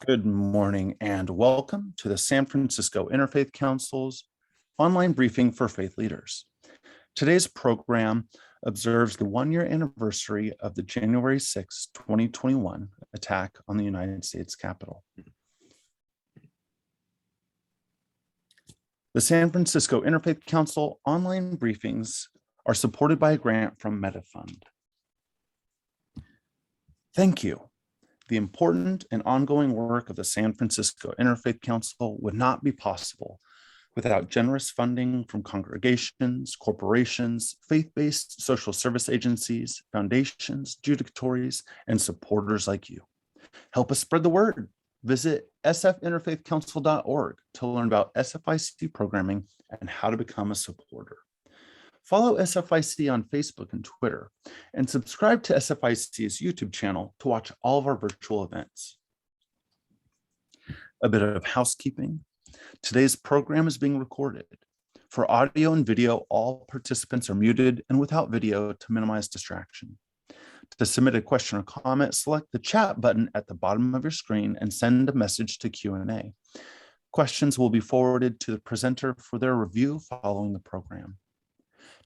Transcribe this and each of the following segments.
Good morning and welcome to the San Francisco Interfaith Council's online briefing for faith leaders. Today's program observes the one-year anniversary of the January 6, 2021 attack on the United States Capitol. The San Francisco Interfaith Council online briefings are supported by a grant from MetaFund. Thank you. The important and ongoing work of the San Francisco Interfaith Council would not be possible without generous funding from congregations, corporations, faith-based social service agencies, foundations, judicatories, and supporters like you. Help us spread the word. Visit sfinterfaithcouncil.org to learn about SFIC programming and how to become a supporter. Follow SFIC on Facebook and Twitter, and subscribe to SFIC's YouTube channel to watch all of our virtual events. A bit of housekeeping. Today's program is being recorded. For audio and video, all participants are muted and without video to minimize distraction. To submit a question or comment, select the chat button at the bottom of your screen and send a message to Q&A. Questions will be forwarded to the presenter for their review following the program.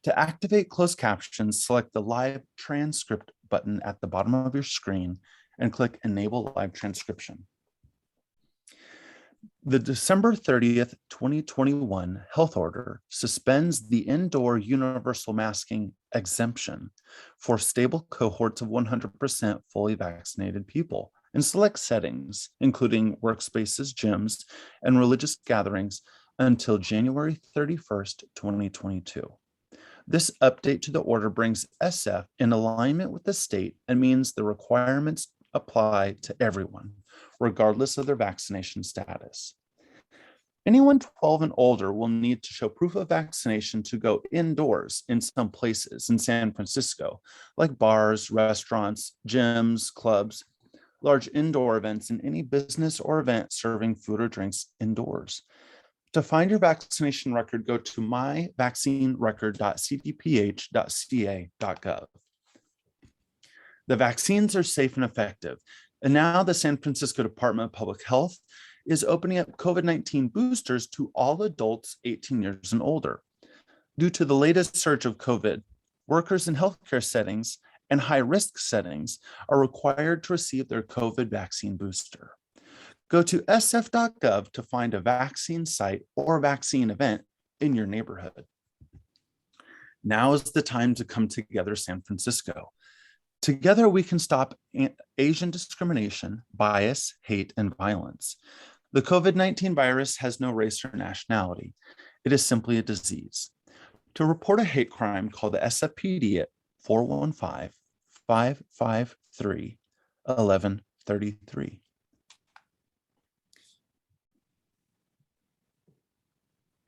To activate closed captions, select the live transcript button at the bottom of your screen and click Enable Live Transcription. The December 30th, 2021 health order suspends the indoor universal masking exemption for stable cohorts of 100% fully vaccinated people in select settings, including workspaces, gyms, and religious gatherings until January 31st, 2022. This update to the order brings SF in alignment with the state and means the requirements apply to everyone, regardless of their vaccination status. Anyone 12 and older will need to show proof of vaccination to go indoors in some places in San Francisco, like bars, restaurants, gyms, clubs, large indoor events, and any business or event serving food or drinks indoors. To find your vaccination record, go to myvaccinerecord.cdph.ca.gov. The vaccines are safe and effective, and now the San Francisco Department of Public Health is opening up COVID-19 boosters to all adults 18 years and older. Due to the latest surge of COVID, workers in healthcare settings and high-risk settings are required to receive their COVID vaccine booster. Go to sf.gov to find a vaccine site or vaccine event in your neighborhood. Now is the time to come together, San Francisco. Together, we can stop Asian discrimination, bias, hate, and violence. The COVID-19 virus has no race or nationality. It is simply a disease. To report a hate crime, call the SFPD at 415-553-1133.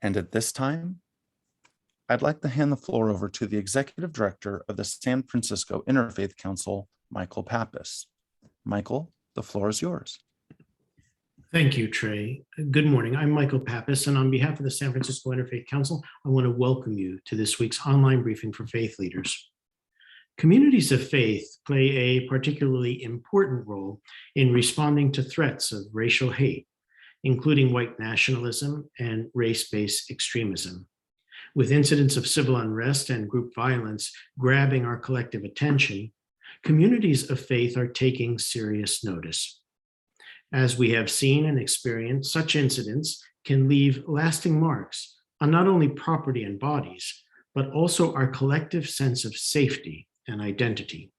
And at this time, I'd like to hand the floor over to the Executive Director of the San Francisco Interfaith Council, Michael Pappas. Michael, the floor is yours. Thank you, Trey. Good morning. I'm Michael Pappas, and on behalf of the San Francisco Interfaith Council, I want to welcome you to this week's online briefing for faith leaders. Communities of faith play a particularly important role in responding to threats of racial hate, including white nationalism and race-based extremism. With incidents of civil unrest and group violence grabbing our collective attention, communities of faith are taking serious notice. As we have seen and experienced, such incidents can leave lasting marks on not only property and bodies, but also our collective sense of safety and identity.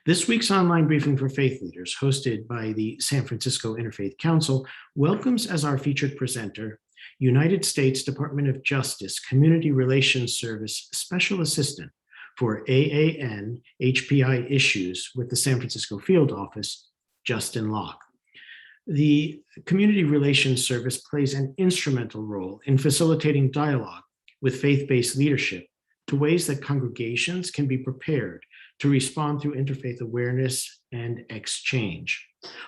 This week's online briefing for faith leaders, hosted by the San Francisco Interfaith Council, welcomes as our featured presenter, United States Department of Justice Community Relations Service Special Assistant for AANHPI Issues with the San Francisco Field Office, Justin Locke. The Community Relations Service plays an instrumental role in facilitating dialogue with faith-based leadership to ways that congregations can be prepared to respond through interfaith awareness and exchange,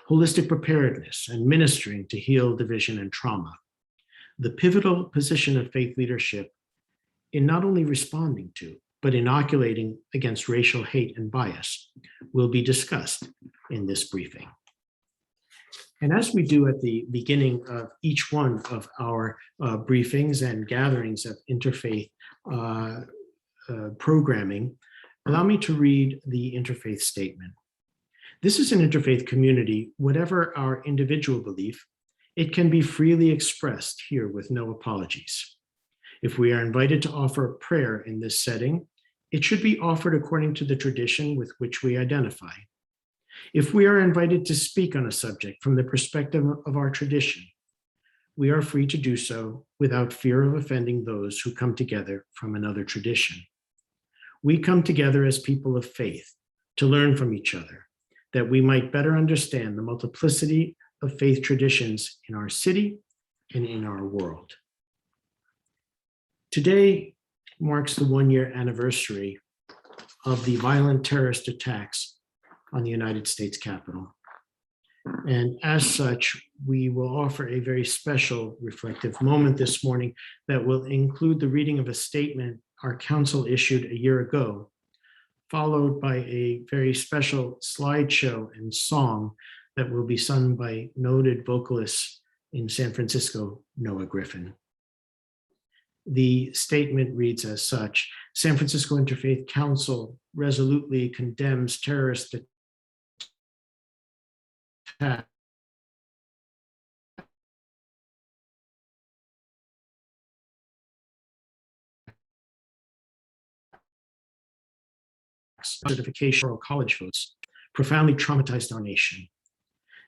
holistic preparedness, and ministering to heal division and trauma. The pivotal position of faith leadership in not only responding to, but inoculating against racial hate and bias will be discussed in this briefing. And as we do at the beginning of each one of our briefings and gatherings of interfaith programming, allow me to read the Interfaith Statement. This is an interfaith community. Whatever our individual belief, it can be freely expressed here with no apologies. If we are invited to offer prayer in this setting, it should be offered according to the tradition with which we identify. If we are invited to speak on a subject from the perspective of our tradition, we are free to do so without fear of offending those who come together from another tradition. We come together as people of faith to learn from each other, that we might better understand the multiplicity of faith traditions in our city and in our world. Today marks the one-year anniversary of the violent terrorist attacks on the United States Capitol. And as such, we will offer a very special reflective moment this morning that will include the reading of a statement our council issued a year ago, followed by a very special slideshow and song that will be sung by noted vocalists in San Francisco, Noah Griffin. The statement reads as such: San Francisco Interfaith Council resolutely condemns terrorist attacks certification or college votes profoundly traumatized our nation.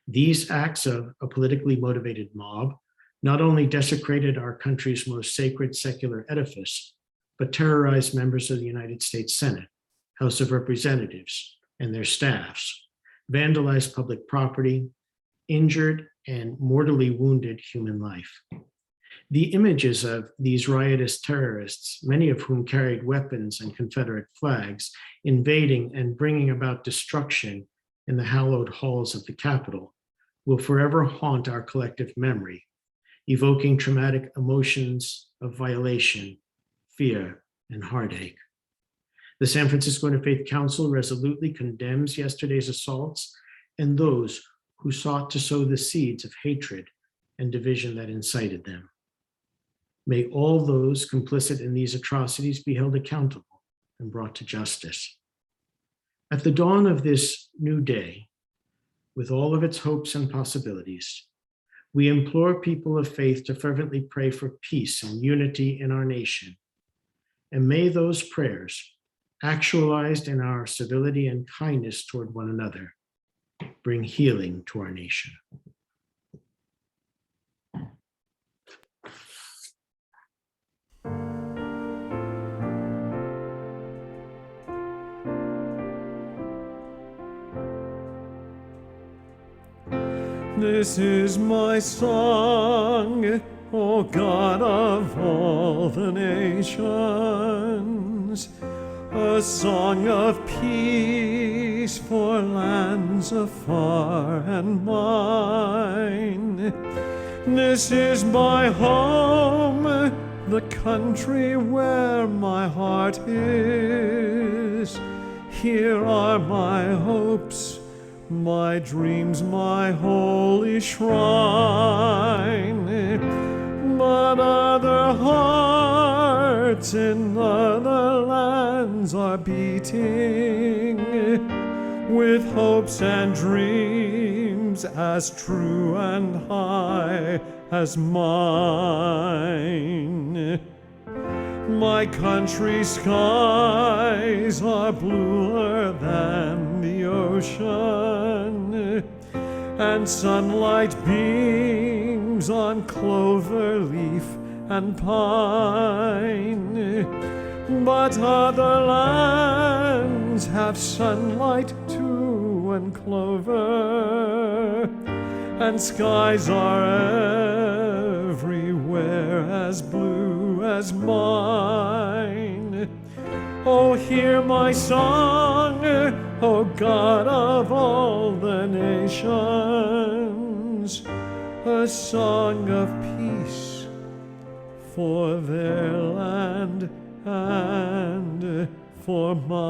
These acts of a politically motivated mob not only desecrated our country's most sacred secular edifice, but terrorized members of the United States Senate, House of Representatives, and their staffs, vandalized public property, injured and mortally wounded human life. The images of these riotous terrorists, many of whom carried weapons and Confederate flags, invading and bringing about destruction in the hallowed halls of the Capitol, will forever haunt our collective memory, evoking traumatic emotions of violation, fear, and heartache. The San Francisco Interfaith Council resolutely condemns yesterday's assaults and those who sought to sow the seeds of hatred and division that incited them. May all those complicit in these atrocities be held accountable and brought to justice. At the dawn of this new day, with all of its hopes and possibilities, we implore people of faith to fervently pray for peace and unity in our nation. And may those prayers, actualized in our civility and kindness toward one another, bring healing to our nation. This is my song, O God of all the nations, a song of peace for lands afar and mine. This is my home, the country where my heart is. Here are my hopes, my dreams, my holy shrine. But other hearts in other lands are beating with hopes and dreams as true and high as mine. My country's skies are bluer than the ocean, and sunlight beams on clover leaf and pine. But other lands have sunlight too and clover, and skies are everywhere as blue as mine. Oh, hear my song, O God of all the nations, a song of peace for their land and for mine.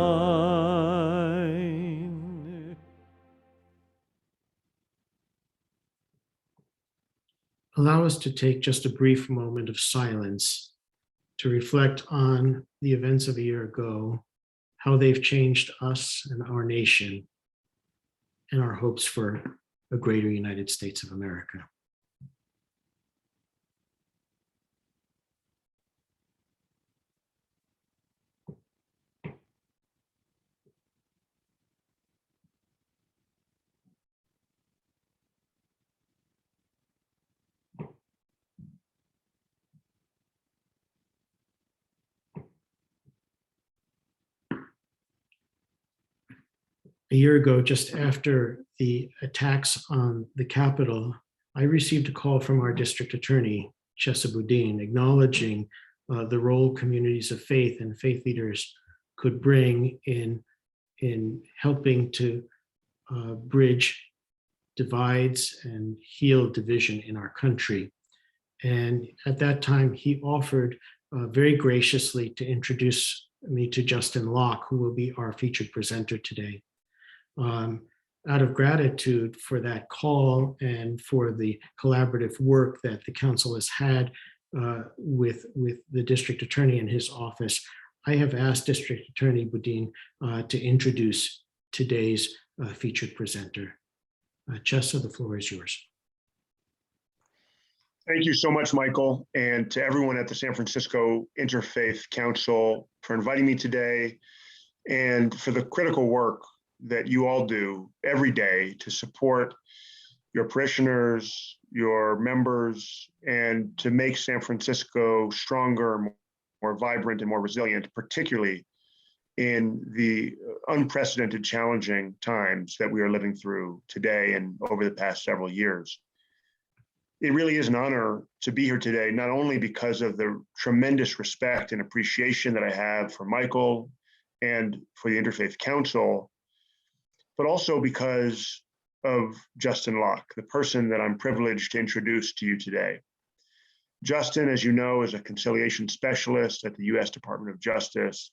allow us to take just a brief moment of silence to reflect on the events of a year ago, how they've changed us and our nation, and our hopes for a greater United States of America. A year ago, just after the attacks on the Capitol, I received a call from our district attorney, Chesa Boudin, acknowledging the role communities of faith and faith leaders could bring in helping to bridge divides and heal division in our country. And at that time, he offered very graciously to introduce me to Justin Locke, who will be our featured presenter today. Out of gratitude for that call and for the collaborative work that the council has had with the district attorney in his office, I have asked District Attorney Boudin to introduce today's featured presenter. Chesa, the floor is yours. Thank you so much, Michael, and to everyone at the San Francisco Interfaith Council for inviting me today and for the critical work that you all do every day to support your parishioners, your members, and to make San Francisco stronger, more vibrant, and more resilient, particularly in the unprecedented challenging times that we are living through today and over the past several years. It really is an honor to be here today, not only because of the tremendous respect and appreciation that I have for Michael and for the Interfaith Council, but also because of Justin Locke, the person that I'm privileged to introduce to you today. Justin, as you know, is a conciliation specialist at the U.S. Department of Justice,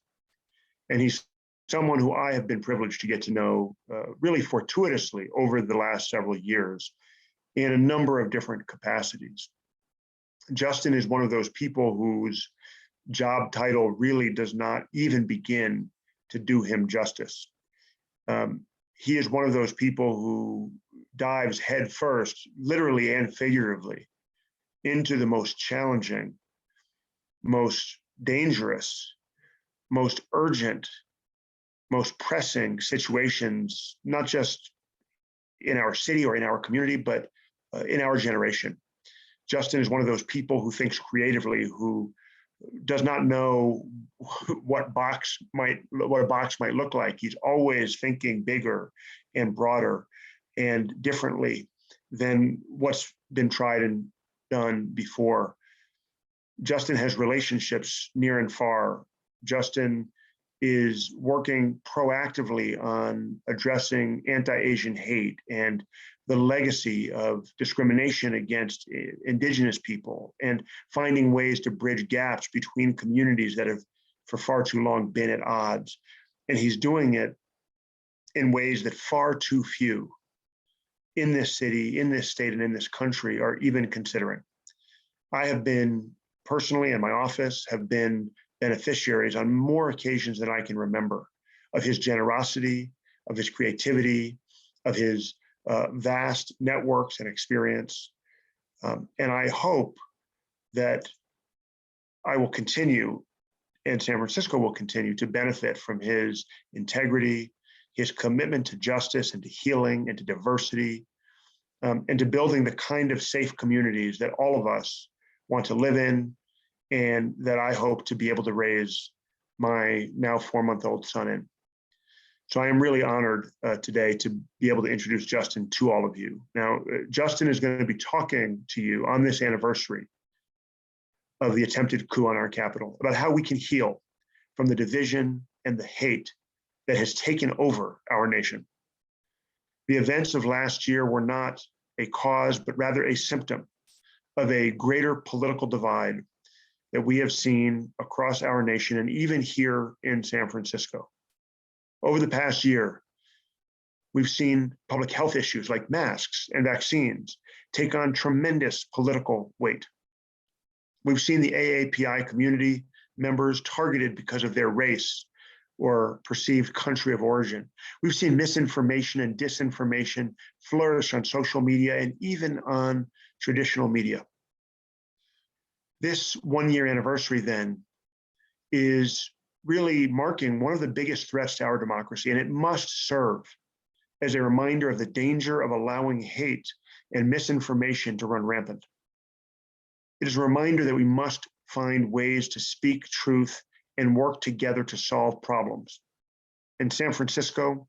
and he's someone who I have been privileged to get to know really fortuitously over the last several years in a number of different capacities. Justin is one of those people whose job title really does not even begin to do him justice. He is one of those people who dives headfirst, literally and figuratively, into the most challenging, most dangerous, most urgent, most pressing situations, not just in our city or in our community, but in our generation. Justin is one of those people who thinks creatively, who does not know what a box might look like. He's always thinking bigger and broader and differently than what's been tried and done before. Justin has relationships near and far. Justin is working proactively on addressing anti-Asian hate and the legacy of discrimination against Indigenous people and finding ways to bridge gaps between communities that have for far too long been at odds. And he's doing it in ways that far too few in this city, in this state, and in this country are even considering. I have been personally, and my office have been beneficiaries on more occasions than I can remember of his generosity, of his creativity, of his vast networks and experience. And I hope that I will continue, and San Francisco will continue to benefit from his integrity, his commitment to justice and to healing and to diversity, and to building the kind of safe communities that all of us want to live in, and that I hope to be able to raise my now 4-month-old son in. So I am really honored today to be able to introduce Justin to all of you. Now, Justin is going to be talking to you on this anniversary of the attempted coup on our Capitol about how we can heal from the division and the hate that has taken over our nation. The events of last year were not a cause, but rather a symptom of a greater political divide that we have seen across our nation and even here in San Francisco. Over the past year, we've seen public health issues like masks and vaccines take on tremendous political weight. We've seen the AAPI community members targeted because of their race or perceived country of origin. We've seen misinformation and disinformation flourish on social media and even on traditional media. This one-year anniversary then is really marking one of the biggest threats to our democracy, and it must serve as a reminder of the danger of allowing hate and misinformation to run rampant. It is a reminder that we must find ways to speak truth and work together to solve problems. In San Francisco,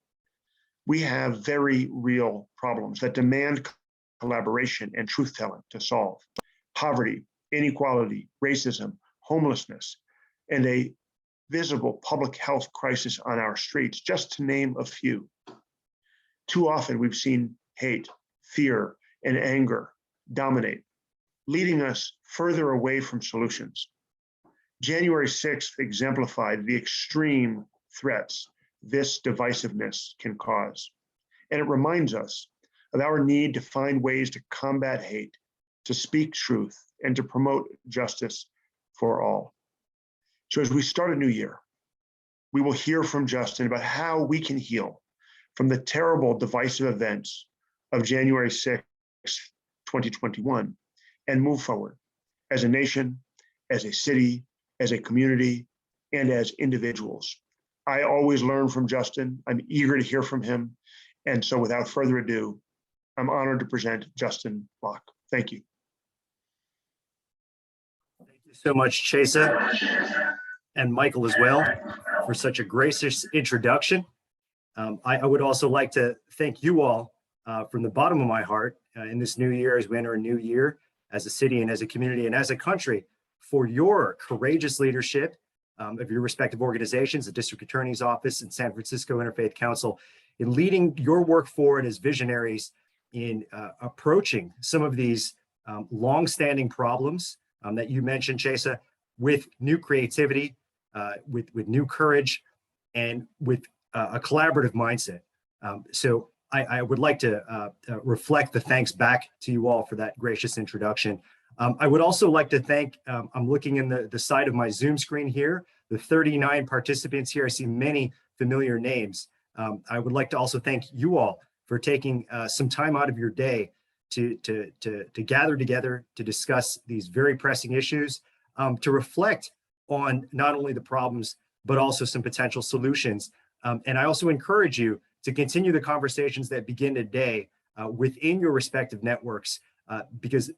we have very real problems that demand collaboration and truth-telling to solve. Poverty, inequality, racism, homelessness, and a visible public health crisis on our streets, just to name a few. Too often we've seen hate, fear, and anger dominate, leading us further away from solutions. January 6th exemplified the extreme threats this divisiveness can cause. And it reminds us of our need to find ways to combat hate, to speak truth, and to promote justice for all. So as we start a new year, we will hear from Justin about how we can heal from the terrible divisive events of January 6th, 2021, and move forward as a nation, as a city, as a community, and as individuals. I always learn from Justin. I'm eager to hear from him. And so without further ado, I'm honored to present Justin Locke. Thank you. Thank you so much, Chesa, and Michael as well, for such a gracious introduction. I would also like to thank you all from the bottom of my heart in this new year, as we enter a new year as a city and as a community and as a country, for your courageous leadership of your respective organizations, the District Attorney's Office and San Francisco Interfaith Council, in leading your work forward as visionaries in approaching some of these long-standing problems that you mentioned, Chesa, with new creativity, with new courage, and with a collaborative mindset. So I would like to reflect the thanks back to you all for that gracious introduction. I would also like to thank, I'm looking in the side of my Zoom screen here, the 39 participants here. I see many familiar names. I would like to also thank you all for taking some time out of your day to gather together to discuss these very pressing issues, to reflect on not only the problems, but also some potential solutions. And I also encourage you to continue the conversations that begin today within your respective networks, because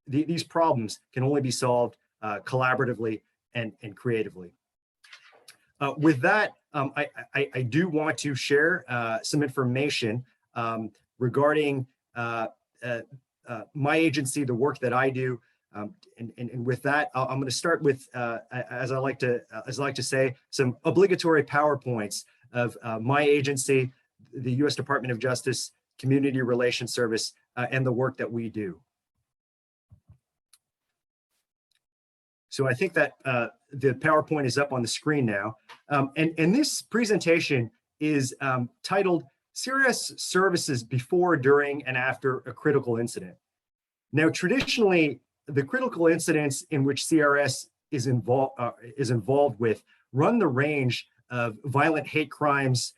these problems can only be solved collaboratively and creatively. With that, I do want to share some information regarding my agency, the work that I do. And with that, I'm going to start with, as I like to say, some obligatory PowerPoints of my agency, the U.S. Department of Justice Community Relations Service, and the work that we do. So I think that the PowerPoint is up on the screen now. And this presentation is titled CRS Services Before, During, and After a Critical Incident. Now, traditionally, the critical incidents in which CRS is involved with run the range of violent hate crimes,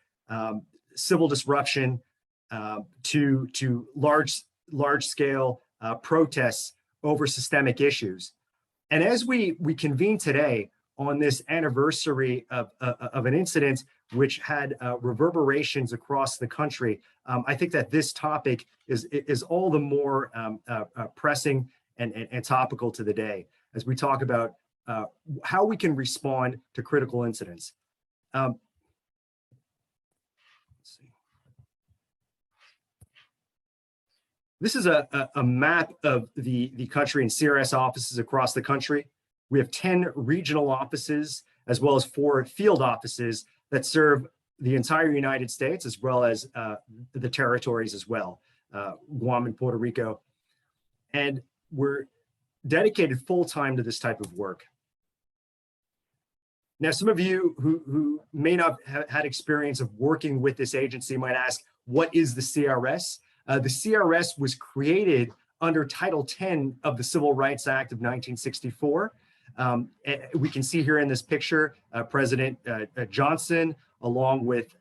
civil disruption, to large-scale protests over systemic issues. And as we convene today on this anniversary of an incident which had reverberations across the country, I think that this topic is all the more pressing and topical to the day as we talk about how we can respond to critical incidents. Let's see. This is a map of the country and CRS offices across the country. We have 10 regional offices as well as 4 field offices that serve the entire United States as well as the territories as well, Guam and Puerto Rico. And we're dedicated full-time to this type of work. Now, some of you who may not have had experience of working with this agency might ask, what is the CRS? The CRS was created under Title 10 of the Civil Rights Act of 1964. We can see here in this picture, President Johnson, along with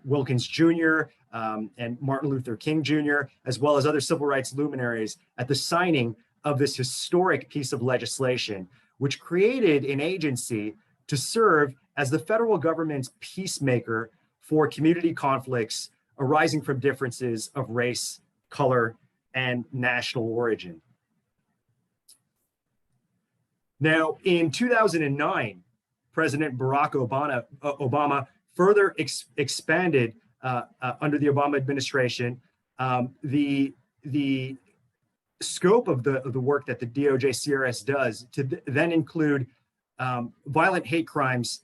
Wilkins Jr. And Martin Luther King Jr., as well as other civil rights luminaries at the signing of this historic piece of legislation, which created an agency to serve as the federal government's peacemaker for community conflicts arising from differences of race, color, and national origin. Now, in 2009, President Barack Obama further expanded under the Obama administration the scope of the work that the DOJ CRS does to then include violent hate crimes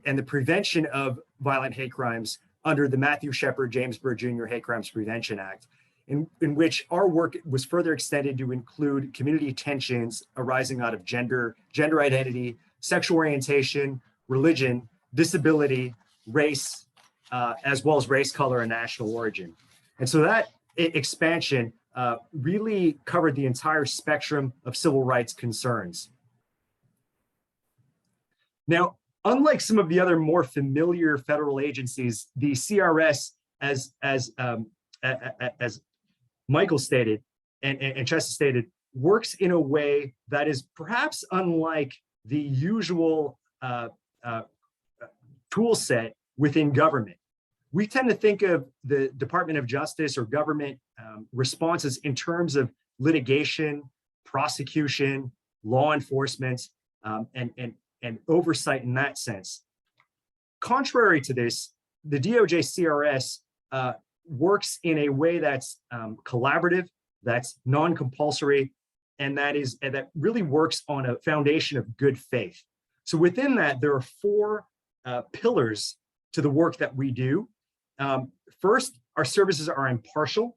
and the prevention of violent hate crimes under the Matthew Shepard James Byrd Jr. Hate Crimes Prevention Act, in which our work was further extended to include community tensions arising out of gender identity, sexual orientation, religion, disability, race, as well as race, color, and national origin. And so that expansion really covered the entire spectrum of civil rights concerns. Now, unlike some of the other more familiar federal agencies, the CRS, as Michael stated and Chester stated, works in a way that is perhaps unlike the usual tool set within government. We tend to think of the Department of Justice or government responses in terms of litigation, prosecution, law enforcement, and oversight in that sense. Contrary to this, the DOJ CRS works in a way that's collaborative, that's non-compulsory, and that really works on a foundation of good faith. So within that, there are four pillars to the work that we do. First, our services are impartial.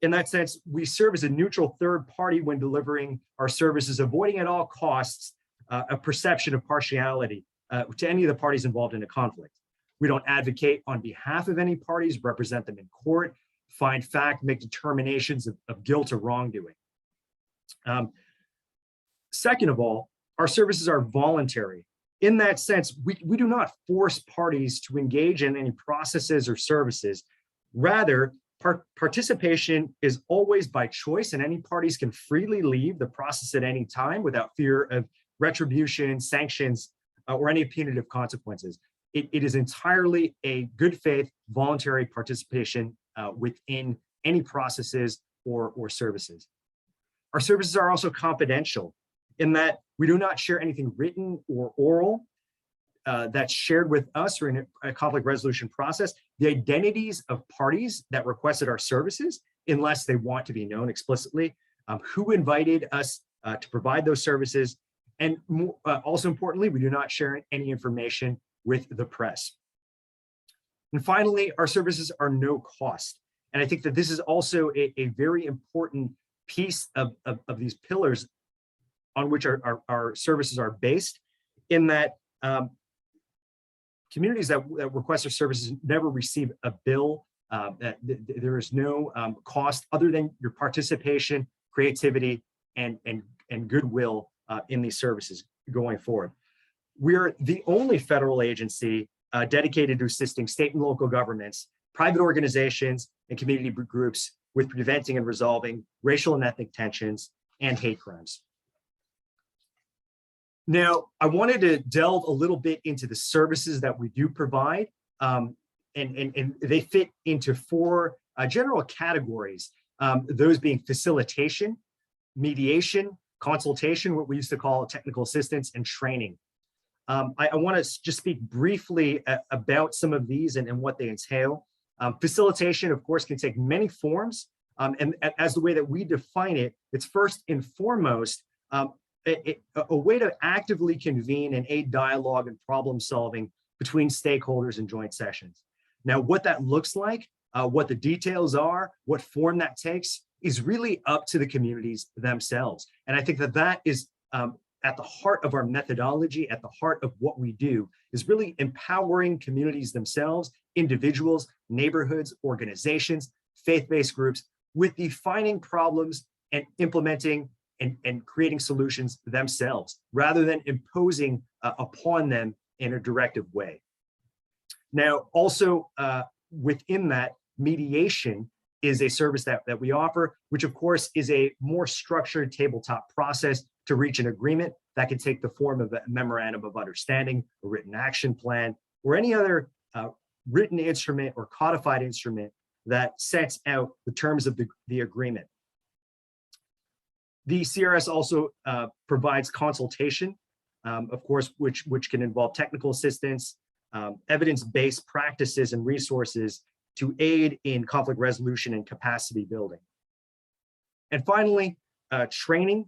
In that sense, we serve as a neutral third party when delivering our services, avoiding at all costs a perception of partiality to any of the parties involved in a conflict. We don't advocate on behalf of any parties, represent them in court, find fact, make determinations of guilt or wrongdoing. Second of all, our services are voluntary. In that sense, we do not force parties to engage in any processes or services. Rather, participation is always by choice, and any parties can freely leave the process at any time without fear of retribution, sanctions, or any punitive consequences. It is entirely a good faith, voluntary participation within any processes or services. Our services are also confidential in that we do not share anything written or oral that's shared with us or in a conflict resolution process. The identities of parties that requested our services, unless they want to be known explicitly, who invited us to provide those services, and also importantly, we do not share any information with the press. And finally, our services are no cost. And I think that this is also a very important piece of these pillars on which our services are based, in that communities that request our services never receive a bill. There is no cost other than your participation, creativity, and goodwill in these services going forward. We're the only federal agency dedicated to assisting state and local governments, private organizations, and community groups with preventing and resolving racial and ethnic tensions and hate crimes. Now, I wanted to delve a little bit into the services that we do provide, and they fit into four general categories, those being facilitation, mediation, consultation, what we used to call technical assistance, and training. I want to just speak briefly about some of these and what they entail. Facilitation, of course, can take many forms, and as the way that we define it, it's first and foremost a way to actively convene and aid dialogue and problem solving between stakeholders in joint sessions. Now, what that looks like, what the details are, what form that takes is really up to the communities themselves. And I think that that is at the heart of our methodology, at the heart of what we do, is really empowering communities themselves, individuals, neighborhoods, organizations, faith-based groups, with defining problems and implementing and creating solutions themselves, rather than imposing upon them in a directive way. Now, also within that, mediation is a service that we offer, which of course is a more structured tabletop process to reach an agreement that can take the form of a memorandum of understanding, a written action plan, or any other written instrument or codified instrument that sets out the terms of the agreement. The CRS also provides consultation, of course, which can involve technical assistance, evidence-based practices and resources to aid in conflict resolution and capacity building. And finally, training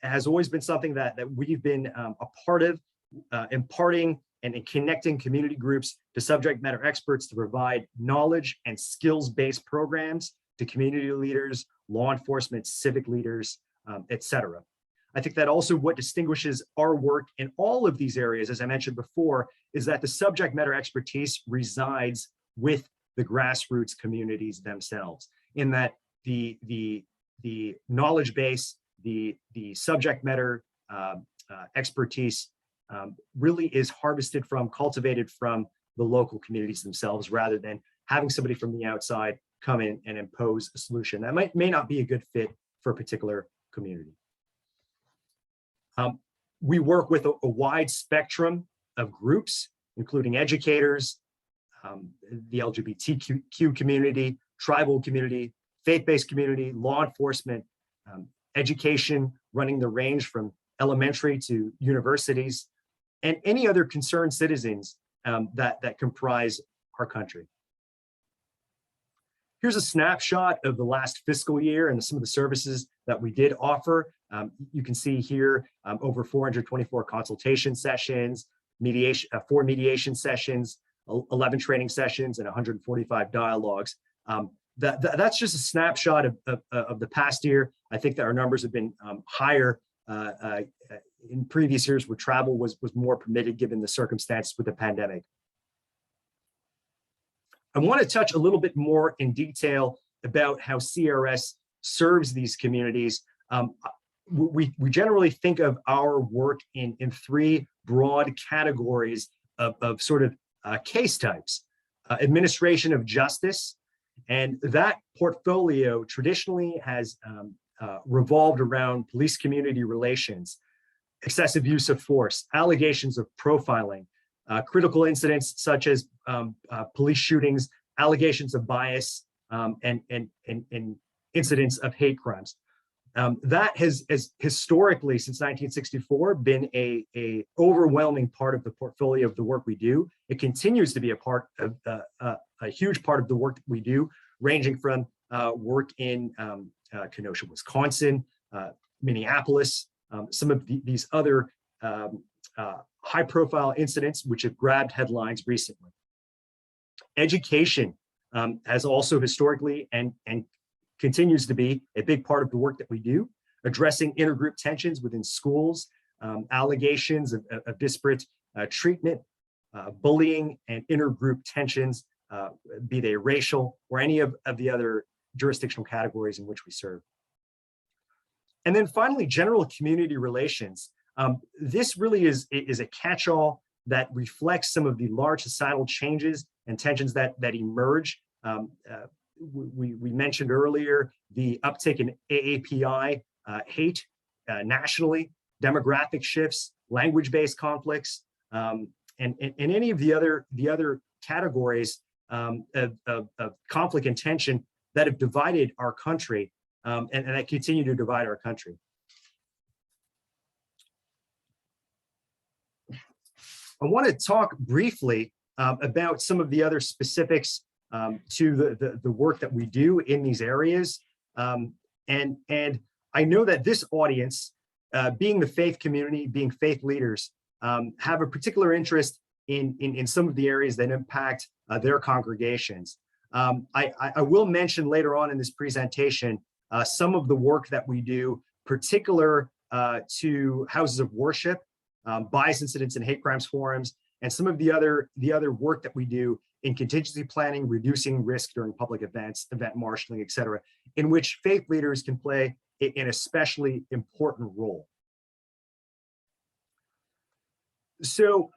has always been something that we've been a part of, imparting and connecting community groups to subject matter experts to provide knowledge and skills-based programs to community leaders, law enforcement, civic leaders, etc. I think that also what distinguishes our work in all of these areas, as I mentioned before, is that the subject matter expertise resides with the grassroots communities themselves, in that the knowledge base, the subject matter expertise really is harvested from, cultivated from the local communities themselves, rather than having somebody from the outside come in and impose a solution that may not be a good fit for a particular community. We work with a wide spectrum of groups, including educators, the LGBTQ community, tribal community, faith-based community, law enforcement, education, running the range from elementary to universities, and any other concerned citizens that comprise our country. Here's a snapshot of the last fiscal year and some of the services that we did offer. You can see here over 424 consultation sessions, 4 mediation sessions, 11 training sessions, and 145 dialogues. That's just a snapshot of the past year. I think that our numbers have been higher in previous years where travel was more permitted given the circumstances with the pandemic. I want to touch a little bit more in detail about how CRS serves these communities. We generally think of our work in 3 broad categories of sort of case types. Administration of justice, and that portfolio traditionally has revolved around police community relations, excessive use of force, allegations of profiling, critical incidents such as police shootings, allegations of bias, and incidents of hate crimes. That has historically, since 1964, been a overwhelming part of the portfolio of the work we do. It continues to be a part of a huge part of the work that we do, ranging from work in Kenosha, Wisconsin, Minneapolis, some of these other high-profile incidents which have grabbed headlines recently. Education has also historically and continues to be a big part of the work that we do, addressing intergroup tensions within schools, allegations of disparate treatment, bullying, and intergroup tensions, be they racial or any of the other jurisdictional categories in which we serve. And then finally, general community relations. This really is a catch-all that reflects some of the large societal changes and tensions that emerge. We mentioned earlier the uptick in AAPI hate nationally, demographic shifts, language-based conflicts, and any of the other categories of conflict and tension that have divided our country and that continue to divide our country. I want to talk briefly about some of the other specifics to the work that we do in these areas. And I know that this audience, being the faith community, being faith leaders, have a particular interest in some of the areas that impact their congregations. I will mention later on in this presentation some of the work that we do, particular to houses of worship, bias incidents and hate crimes forums, and some of the other work that we do in contingency planning, reducing risk during public events, event marshaling, et cetera, in which faith leaders can play an especially important role. So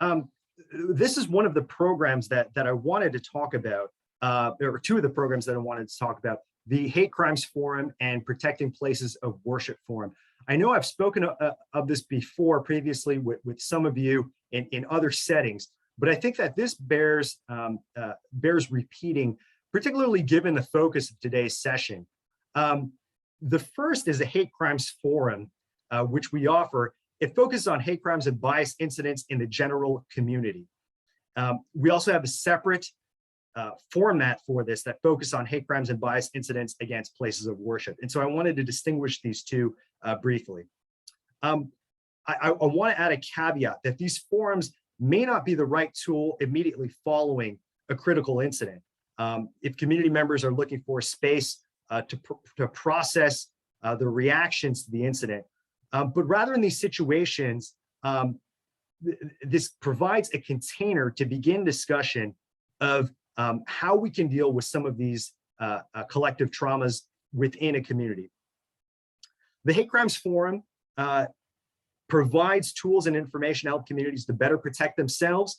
this is one of the programs that I wanted to talk about, or two of the programs that I wanted to talk about, the Hate Crimes Forum and Protecting Places of Worship Forum. I know I've spoken of this before previously with some of you in other settings, but I think that this bears repeating, particularly given the focus of today's session. The first is a Hate Crimes Forum, which we offer. It focuses on hate crimes and bias incidents in the general community. We also have a separate format for this that focus on hate crimes and bias incidents against places of worship. And so I wanted to distinguish these two briefly. I want to add a caveat that these forums may not be the right tool immediately following a critical incident. If community members are looking for space to process the reactions to the incident, but rather in these situations, this provides a container to begin discussion of how we can deal with some of these collective traumas within a community. The Hate Crimes Forum provides tools and information to help communities to better protect themselves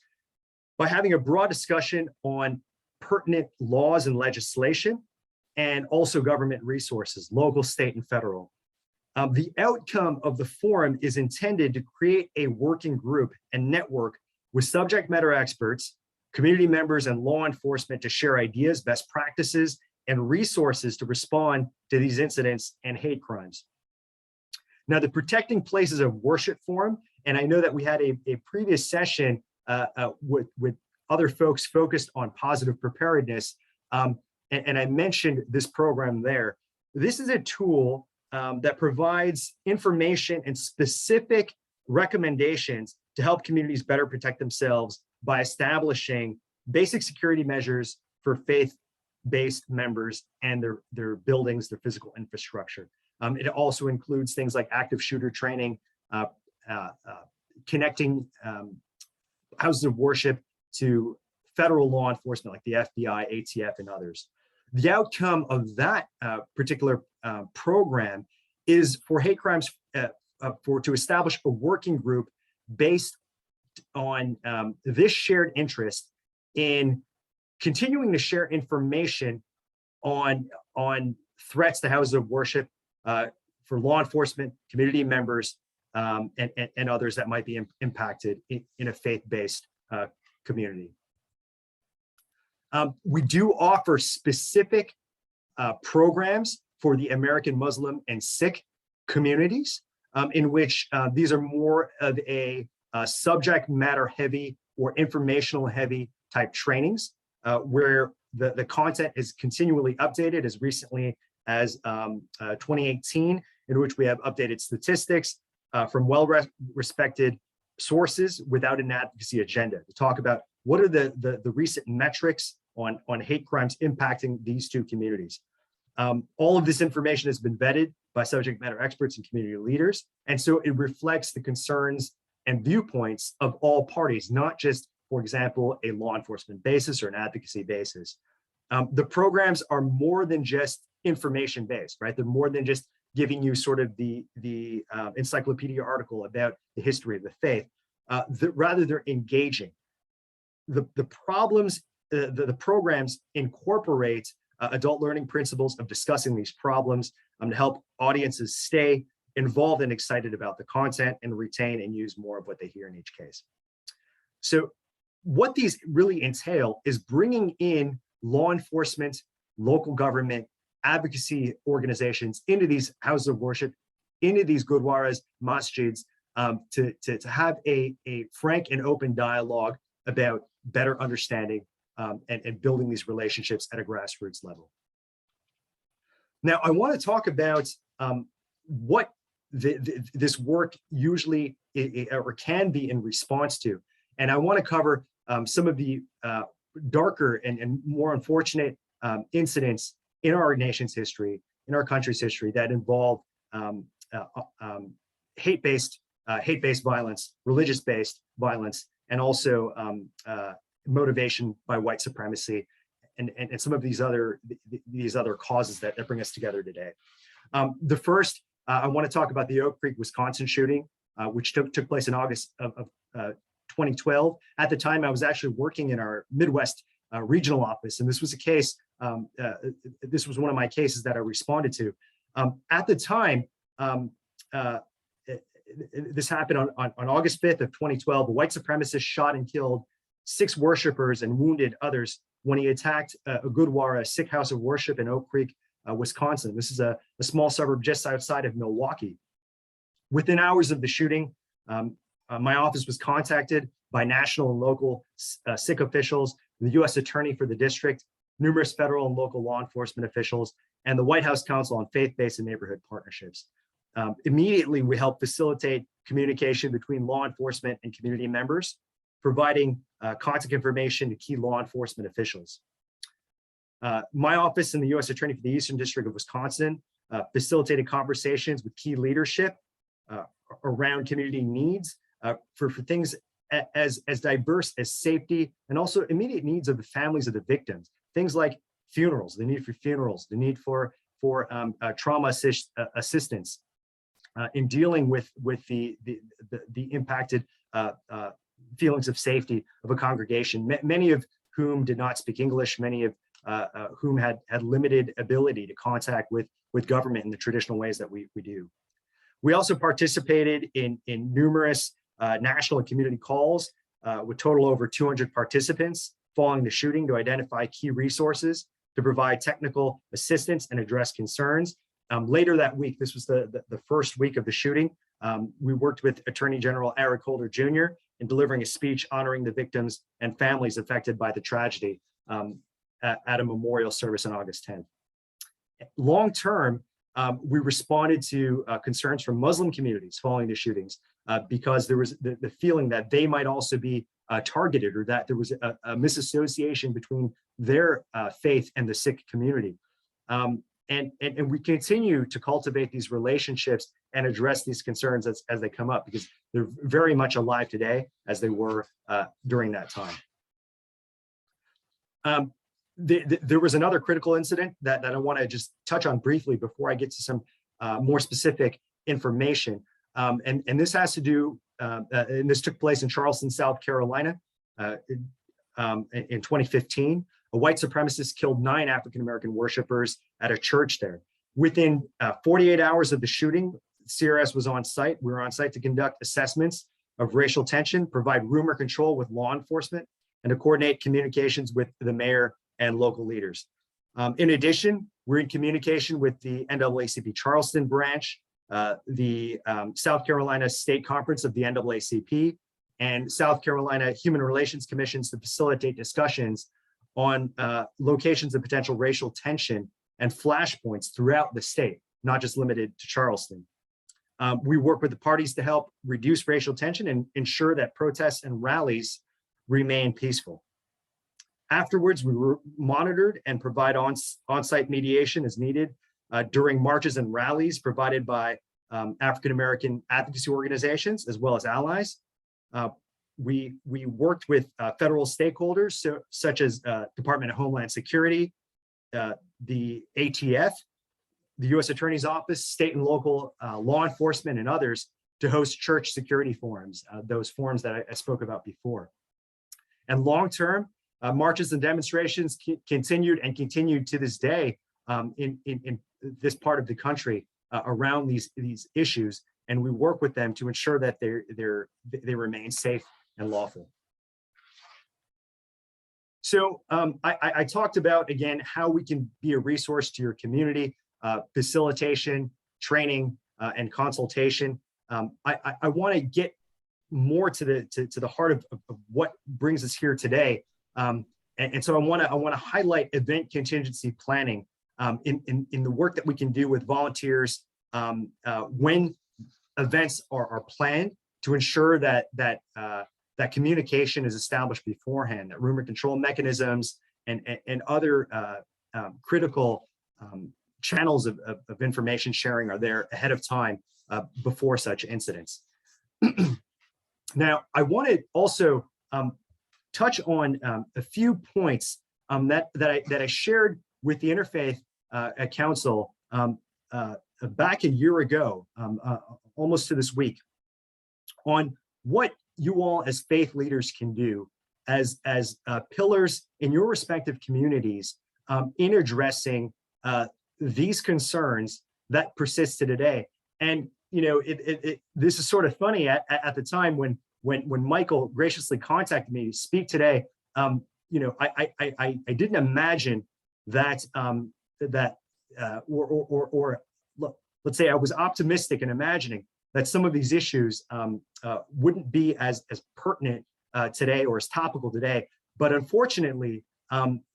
by having a broad discussion on pertinent laws and legislation, and also government resources, local, state, and federal. The outcome of the forum is intended to create a working group and network with subject matter experts, community members, and law enforcement to share ideas, best practices, and resources to respond to these incidents and hate crimes. Now, the Protecting Places of Worship Forum, and I know that we had a previous session with other folks focused on positive preparedness, and I mentioned this program there. This is a tool that provides information and specific recommendations to help communities better protect themselves by establishing basic security measures for faith-based members and their buildings, their physical infrastructure. It also includes things like active shooter training, connecting houses of worship to federal law enforcement like the FBI, ATF, and others. The outcome of that particular program is for hate crimes, to establish a working group based on this shared interest in continuing to share information on threats to houses of worship for law enforcement, community members, and others that might be impacted in a faith-based community. We do offer specific programs for the American Muslim and Sikh communities, in which these are more of a subject matter heavy or informational heavy type trainings, where the content is continually updated as recently as 2018, in which we have updated statistics from well-respected sources without an advocacy agenda to talk about what are the recent metrics on hate crimes impacting these two communities. All of this information has been vetted by subject matter experts and community leaders, and so it reflects the concerns and viewpoints of all parties, not just, for example, a law enforcement basis or an advocacy basis. The programs are more than just information-based, right? They're more than just giving you sort of the encyclopedia article about the history of the faith. Rather, they're engaging. The programs incorporate adult learning principles of discussing these problems to help audiences stay involved and excited about the content and retain and use more of what they hear in each case. So what these really entail is bringing in law enforcement, local government, advocacy organizations into these houses of worship, into these gurdwaras, masjids, to have a frank and open dialogue about better understanding and building these relationships at a grassroots level. Now, I want to talk about what this work usually or can be in response to. And I want to cover some of the darker and more unfortunate incidents in our nation's history, in our country's history, that involve hate-based violence, religious-based violence, and also motivation by white supremacy, and some of these other causes that bring us together today. The first, I want to talk about the Oak Creek, Wisconsin shooting, which took place in August of 2012. At the time, I was actually working in our Midwest regional office, and this was a case. This was one of my cases that I responded to. At the time, this happened on August 5th of 2012. A white supremacist shot and killed 6 worshipers and wounded others when he attacked a Gurdwara, a Sikh house of worship in Oak Creek, Wisconsin. This is a small suburb just outside of Milwaukee. Within hours of the shooting, my office was contacted by national and local Sikh officials, the U.S. Attorney for the district, numerous federal and local law enforcement officials, and the White House Council on Faith-Based and Neighborhood Partnerships. Immediately, we helped facilitate communication between law enforcement and community members, providing contact information to key law enforcement officials. My office and the U.S. Attorney for the Eastern District of Wisconsin facilitated conversations with key leadership around community needs for things as diverse as safety and also immediate needs of the families of the victims. Things like funerals, the need for funerals, the need for trauma assistance in dealing with the impacted feelings of safety of a congregation, many of whom did not speak English, many of whom had limited ability to contact with government in the traditional ways that we do. We also participated in numerous national and community calls with total over 200 participants following the shooting to identify key resources to provide technical assistance and address concerns. Later that week, this was the first week of the shooting, we worked with Attorney General Eric Holder Jr. in delivering a speech honoring the victims and families affected by the tragedy at a memorial service on August 10th. Long term, we responded to concerns from Muslim communities following the shootings because there was the feeling that they might also be targeted, or that there was a misassociation between their faith and the Sikh community. And we continue to cultivate these relationships and address these concerns as they come up, because they're very much alive today as they were during that time. There was another critical incident that I want to just touch on briefly before I get to some more specific information. And this has to do, and this took place in Charleston, South Carolina in 2015. A white supremacist killed 9 African-American worshipers at a church there. Within 48 hours of the shooting, CRS was on site. We were on site to conduct assessments of racial tension, provide rumor control with law enforcement, and to coordinate communications with the mayor and local leaders. In addition, we're in communication with the NAACP Charleston branch, the South Carolina State Conference of the NAACP, and South Carolina Human Relations Commissions to facilitate discussions on locations of potential racial tension and flashpoints throughout the state, not just limited to Charleston. We work with the parties to help reduce racial tension and ensure that protests and rallies remain peaceful. Afterwards, we were monitored and provide on-site mediation as needed during marches and rallies provided by African-American advocacy organizations as well as allies. We worked with federal stakeholders, such as Department of Homeland Security, the ATF, the U.S. Attorney's Office, state and local law enforcement, and others to host church security forums, those forums that I spoke about before. And long-term, marches and demonstrations continued and continued to this day in this part of the country around these issues, and we work with them to ensure that they remain safe and lawful. So I talked about, again, how we can be a resource to your community, facilitation, training, and consultation. I want to get more to the heart of what brings us here today. And so I want to highlight event contingency planning in the work that we can do with volunteers when events are planned, to ensure that communication is established beforehand, that rumor control mechanisms and other critical channels of information sharing are there ahead of time before such incidents. Now, I want to also touch on a few points that I shared with the Interfaith Council back a year ago, almost to this week, on what you all as faith leaders can do as pillars in your respective communities in addressing these concerns that persist to today. And this is sort of funny at the time when Michael graciously contacted me to speak today. I didn't imagine that let's say I was optimistic in imagining that some of these issues wouldn't be as pertinent today or as topical today, but unfortunately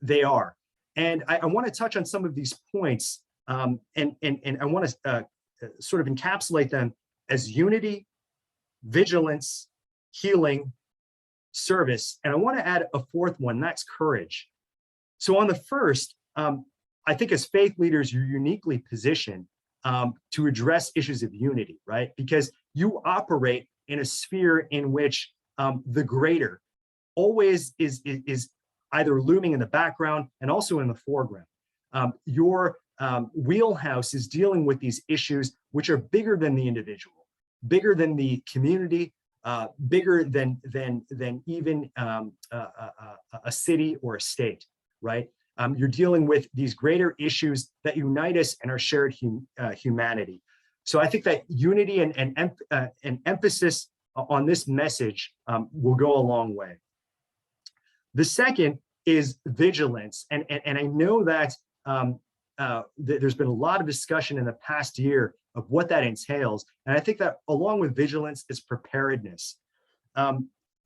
they are. And I want to touch on some of these points, and I want to sort of encapsulate them as unity, vigilance, healing, service, and I want to add a fourth one, that's courage. So on the first, I think as faith leaders, you're uniquely positioned to address issues of unity, right? Because you operate in a sphere in which the greater always is either looming in the background and also in the foreground. Your wheelhouse is dealing with these issues which are bigger than the individual, bigger than the community, bigger than even a city or a state, right? You're dealing with these greater issues that unite us in our shared humanity. So I think that unity and emphasis on this message will go a long way. The second is vigilance. And I know that there's been a lot of discussion in the past year of what that entails. And I think that along with vigilance is preparedness.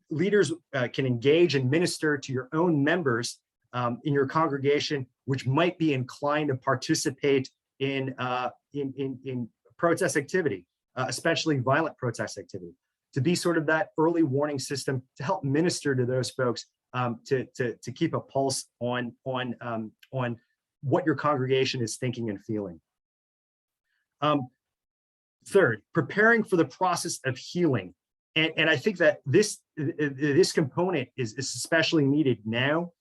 Leaders can engage and minister to your own members in your congregation, which might be inclined to participate in protest activity, especially violent protest activity, to be sort of that early warning system to help minister to those folks, to keep a pulse on what your congregation is thinking and feeling. Third, preparing for the process of healing. And I think that this component is especially needed now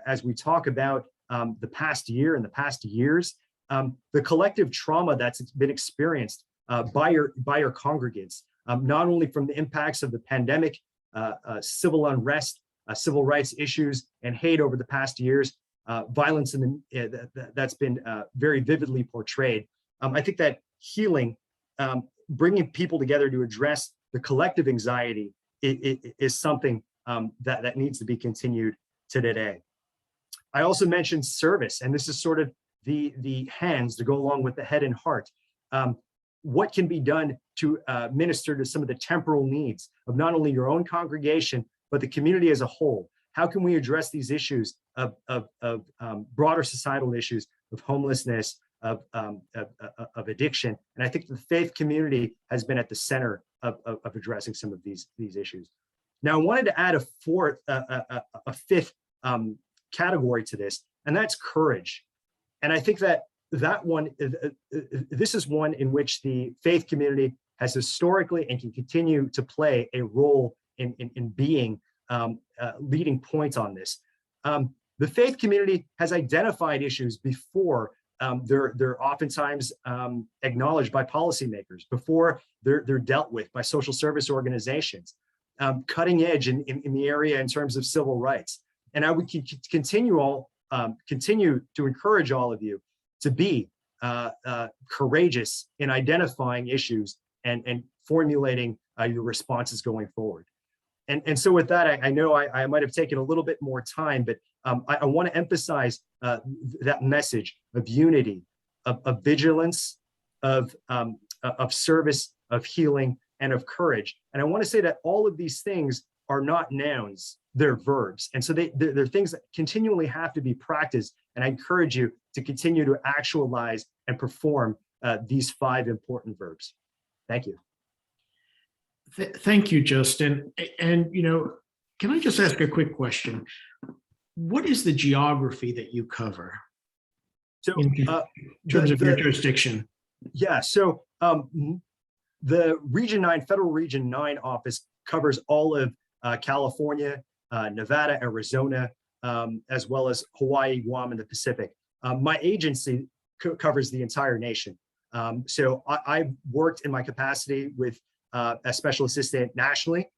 as we talk about the past year and the past years, the collective trauma that's been experienced by your congregants, not only from the impacts of the pandemic, civil unrest, civil rights issues, and hate over the past years, violence that's been very vividly portrayed. I think that healing, bringing people together to address the collective anxiety is something that needs to be continued to today. I also mentioned service, and this is sort of the hands to go along with the head and heart. What can be done to minister to some of the temporal needs of not only your own congregation, but the community as a whole? How can we address these issues of broader societal issues of homelessness, of addiction? And I think the faith community has been at the center of addressing some of these issues. Now, I wanted to add a fifth category to this, and that's courage. And I think that one, this is one in which the faith community has historically and can continue to play a role in being leading points on this. The faith community has identified issues before they're oftentimes acknowledged by policymakers, before they're dealt with by social service organizations, cutting edge in the area in terms of civil rights. And I would continue to encourage all of you to be courageous in identifying issues and formulating your responses going forward. And so with that, I know I might have taken a little bit more time, but I want to emphasize that message of unity, of vigilance, of service, of healing, and of courage. And I want to say that all of these things are not nouns, they're verbs. And so they're things that continually have to be practiced. And I encourage you to continue to actualize and perform these 5 important verbs. Thank you. Thank you, Justin. And, can I just ask a quick question? What is the geography that you cover in terms of your jurisdiction? Yeah, so the Region 9, Federal Region 9 office covers all of California, Nevada, Arizona, as well as Hawaii, Guam, and the Pacific. My agency covers the entire nation. So I've worked in my capacity with a special assistant nationally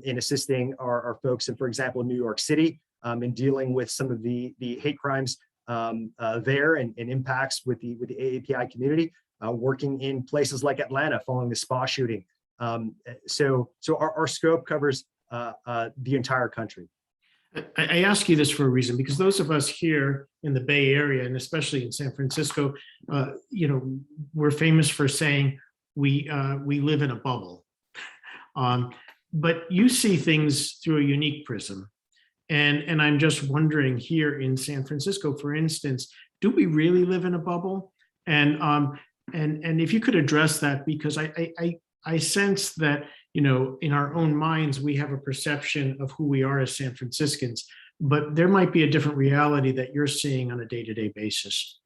in assisting our folks in, for example, New York City, in dealing with some of the hate crimes there and impacts with the AAPI community, working in places like Atlanta following the spa shooting. So our scope covers the entire country. I ask you this for a reason, because those of us here in the Bay Area, and especially in San Francisco, we're famous for saying we live in a bubble. But you see things through a unique prism. And I'm just wondering, here in San Francisco, for instance, do we really live in a bubble? And if you could address that, because I sense that, in our own minds, we have a perception of who we are as San Franciscans, but there might be a different reality that you're seeing on a day-to-day basis.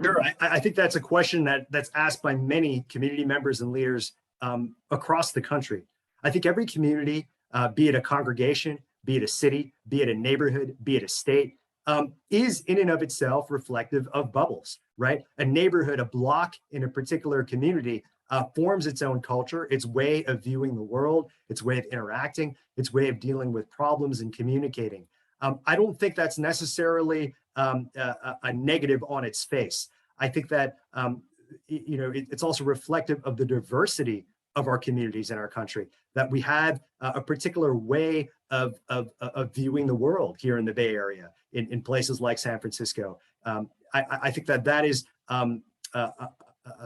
Sure, I think that's a question that's asked by many community members and leaders across the country. I think every community, be it a congregation, be it a city, be it a neighborhood, be it a state, is in and of itself reflective of bubbles, right? A neighborhood, a block in a particular community forms its own culture, its way of viewing the world, its way of interacting, its way of dealing with problems and communicating. I don't think that's necessarily a negative on its face. I think that it's also reflective of the diversity of our communities in our country, that we have a particular way of viewing the world here in the Bay Area, in places like San Francisco. I think that is a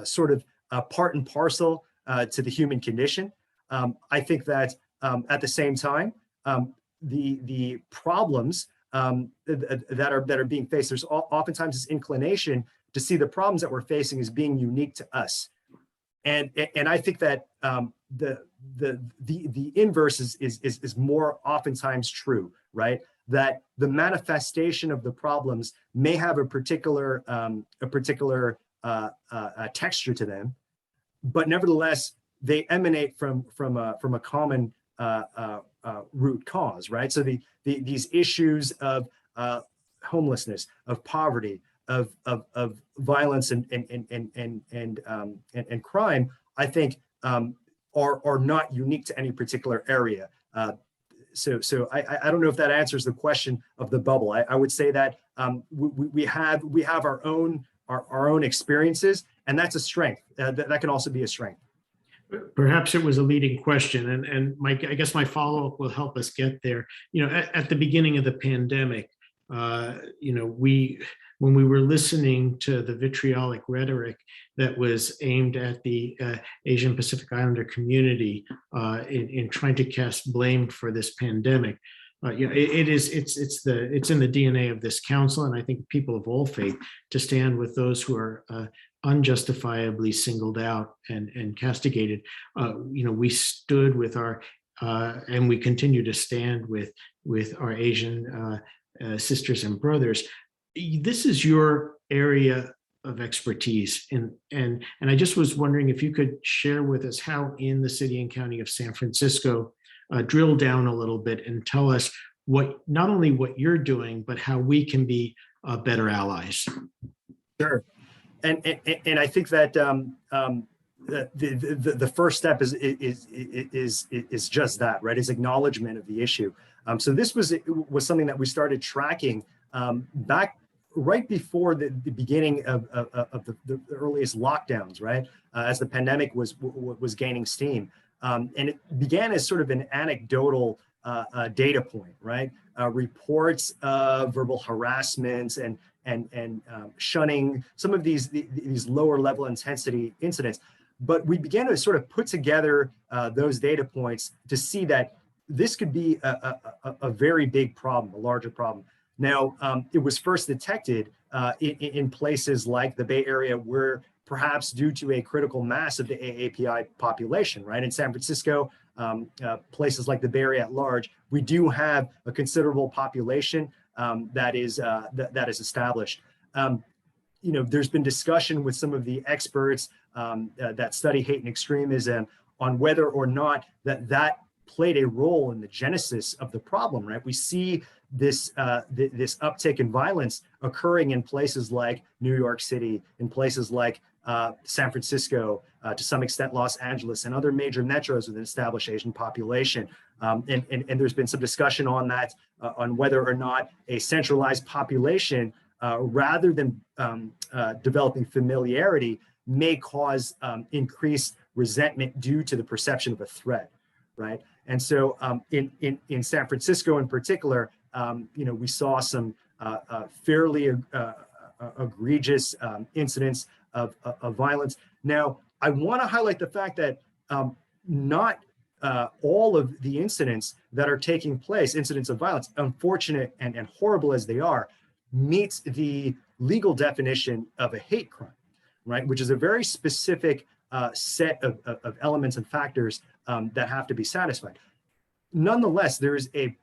sort of part and parcel to the human condition. I think that at the same time, the problems that are being faced, there's oftentimes this inclination to see the problems that we're facing as being unique to us. And I think that the inverse is more oftentimes true, right? That the manifestation of the problems may have a particular texture to them, but nevertheless they emanate from a common root cause, right? So these issues of homelessness, of poverty, of violence and crime, I think are not unique to any particular area. So I don't know if that answers the question of the bubble. I would say that we have our own experiences, and that's a strength. That can also be a strength. Perhaps it was a leading question, and I guess my follow-up will help us get there. At the beginning of the pandemic, when we were listening to the vitriolic rhetoric that was aimed at the Asian Pacific Islander community in trying to cast blame for this pandemic, it's in the DNA of this council, and I think people of all faith, to stand with those who are unjustifiably singled out and castigated. We stood with our and we continue to stand with our Asian sisters and brothers. This is your area of expertise, and I just was wondering if you could share with us how in the city and county of San Francisco, drill down a little bit and tell us not only what you're doing, but how we can be better allies. Sure, and I think that the first step is just that, right? Is acknowledgement of the issue. So this was something that we started tracking back right before the beginning of the earliest lockdowns, right? As the pandemic was gaining steam. And it began as sort of an anecdotal data point, right? Reports of verbal harassment and shunning, some of these lower level intensity incidents. But we began to sort of put together those data points to see that this could be a very big problem, a larger problem. Now, it was first detected in places like the Bay Area, where perhaps due to a critical mass of the AAPI population, right? In San Francisco, places like the Bay Area at large, we do have a considerable population that is established. There's been discussion with some of the experts that study hate and extremism on whether or not that played a role in the genesis of the problem, right? We see this this uptick in violence occurring in places like New York City, in places like San Francisco, to some extent Los Angeles, and other major metros with an established Asian population. And there's been some discussion on that, on whether or not a centralized population, rather than developing familiarity, may cause increased resentment due to the perception of a threat, right? And so in San Francisco in particular, we saw some fairly egregious incidents of violence. Now, I want to highlight the fact that not all of the incidents that are taking place, incidents of violence, unfortunate and horrible as they are, meet the legal definition of a hate crime, right? Which is a very specific set of elements and factors that have to be satisfied. Nonetheless, there is a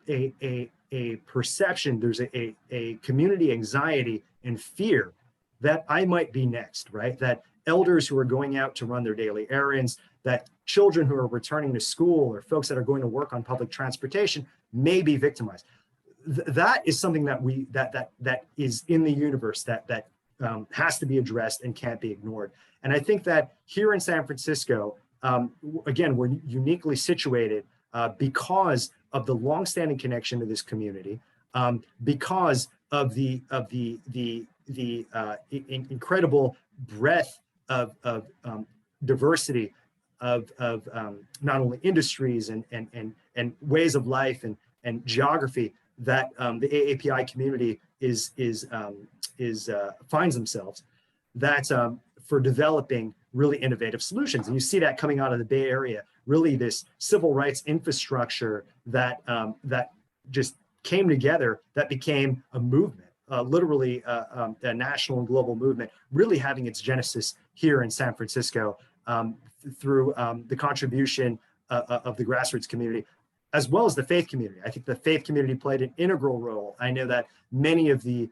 perception, there's a community anxiety and fear that I might be next, right? That elders who are going out to run their daily errands, that children who are returning to school, or folks that are going to work on public transportation may be victimized. That is something that that is in the universe that has to be addressed and can't be ignored. And I think that here in San Francisco, again, we're uniquely situated because of the longstanding connection to this community, because of the incredible breadth of diversity of not only industries and ways of life and geography that the AAPI community finds themselves, that for developing really innovative solutions. And you see that coming out of the Bay Area, really this civil rights infrastructure that just came together, that became a movement, literally a national and global movement, really having its genesis here in San Francisco through the contribution of the grassroots community, as well as the faith community. I think the faith community played an integral role. I know that many of the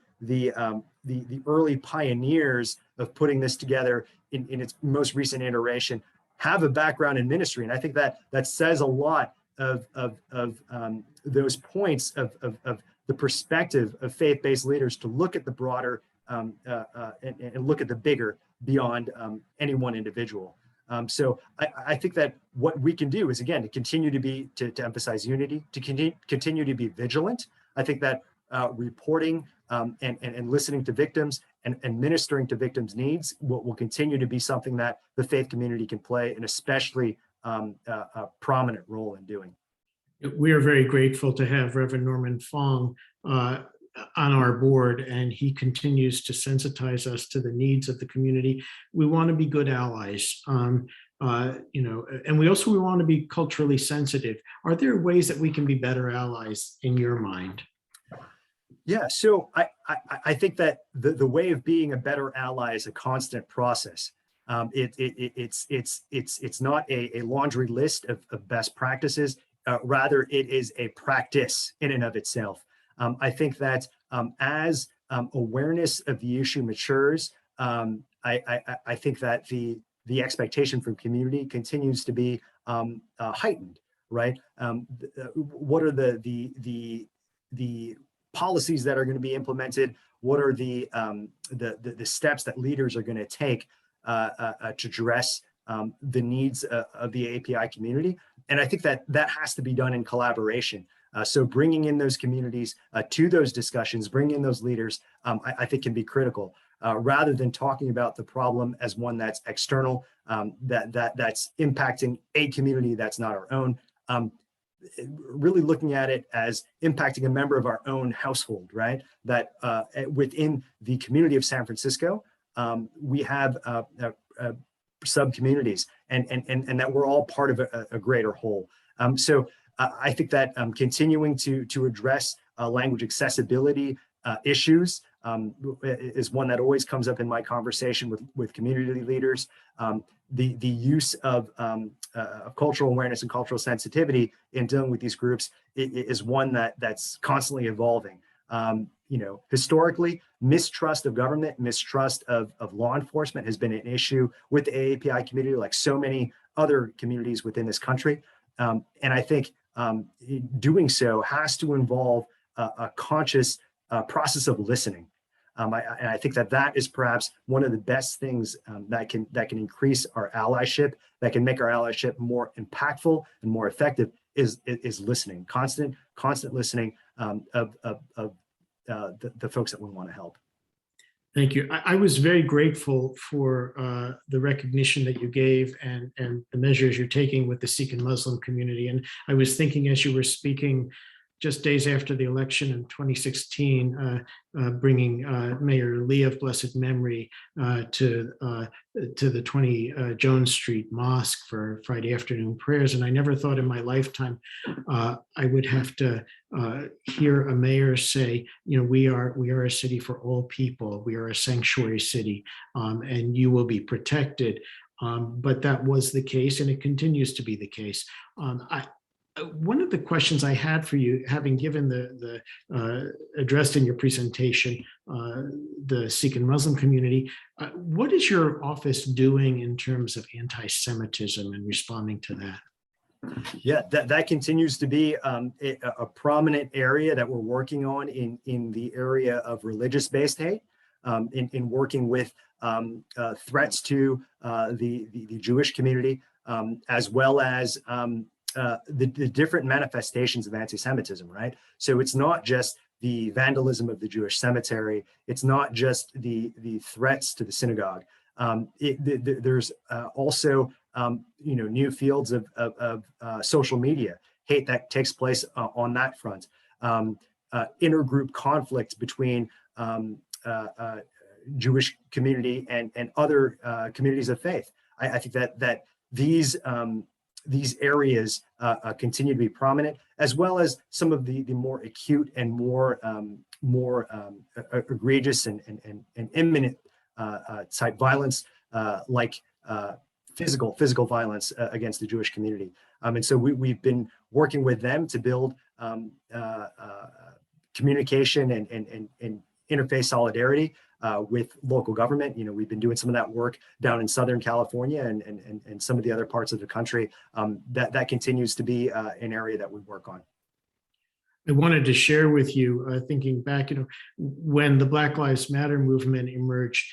early pioneers of putting this together in its most recent iteration have a background in ministry, and I think that says a lot of those points of the perspective of faith-based leaders to look at the broader and look at the bigger beyond any one individual. So I think that what we can do is, again, to continue to emphasize unity, to continue to be vigilant. I think that reporting and listening to victims and ministering to victims' needs will continue to be something that the faith community can play an especially prominent role in doing. We are very grateful to have Reverend Norman Fong on our board, and he continues to sensitize us to the needs of the community. We want to be good allies, and we want to be culturally sensitive. Are there ways that we can be better allies in your mind? Yeah, so I think that the way of being a better ally is a constant process. It's not a laundry list of best practices. Rather, it is a practice in and of itself. I think that as awareness of the issue matures, I think that the expectation from community continues to be heightened, right? What are the policies that are going to be implemented? What are the steps that leaders are going to take to address the needs of the AAPI community? And I think that has to be done in collaboration. So bringing in those communities to those discussions, bringing in those leaders, I think can be critical, rather than talking about the problem as one that's external, that's impacting a community that's not our own. Really looking at it as impacting a member of our own household, right? That within the community of San Francisco, we have sub-communities, and that we're all part of a greater whole. So I think that continuing to address language accessibility issues is one that always comes up in my conversation with community leaders. The use of cultural awareness and cultural sensitivity in dealing with these groups is one that's constantly evolving. Historically, mistrust of government, mistrust of law enforcement has been an issue with the AAPI community, like so many other communities within this country. And I think doing so has to involve a conscious process of listening. And I think that is perhaps one of the best things that can increase our allyship, that can make our allyship more impactful and more effective, is listening, constant listening of the folks that we want to help. Thank you. I was very grateful for the recognition that you gave and the measures you're taking with the Sikh and Muslim community. And I was thinking as you were speaking, just days after the election in 2016, bringing Mayor Lee of blessed memory to the 20 Jones Street Mosque for Friday afternoon prayers. And I never thought in my lifetime I would have to hear a mayor say, we are a city for all people. We are a sanctuary city, and you will be protected. But that was the case, and it continues to be the case. One of the questions I had for you, having given the addressed in your presentation, the Sikh and Muslim community, what is your office doing in terms of anti-Semitism and responding to that? Yeah, that continues to be a prominent area that we're working on in the area of religious-based hate, in working with threats to the Jewish community, as well as the different manifestations of anti-Semitism, right? So it's not just the vandalism of the Jewish cemetery. It's not just the threats to the synagogue. There's also new fields of social media hate that takes place on that front. Intergroup conflict between Jewish community and other communities of faith. I think that these areas continue to be prominent, as well as some of the more acute and more egregious and imminent type violence, like physical violence against the Jewish community. And so we've been working with them to build communication and interfaith solidarity with local government. We've been doing some of that work down in Southern California and some of the other parts of the country. That continues to be an area that we work on. I wanted to share with you, thinking back, when the Black Lives Matter movement emerged,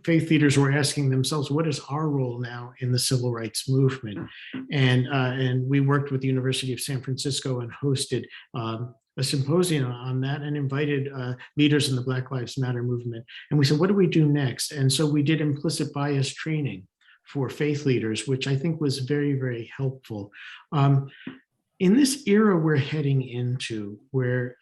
faith leaders were asking themselves, what is our role now in the civil rights movement? And we worked with the University of San Francisco and hosted a symposium on that and invited leaders in the Black Lives Matter movement. And we said, what do we do next? And so we did implicit bias training for faith leaders, which I think was very, very helpful. In this era we're heading into, where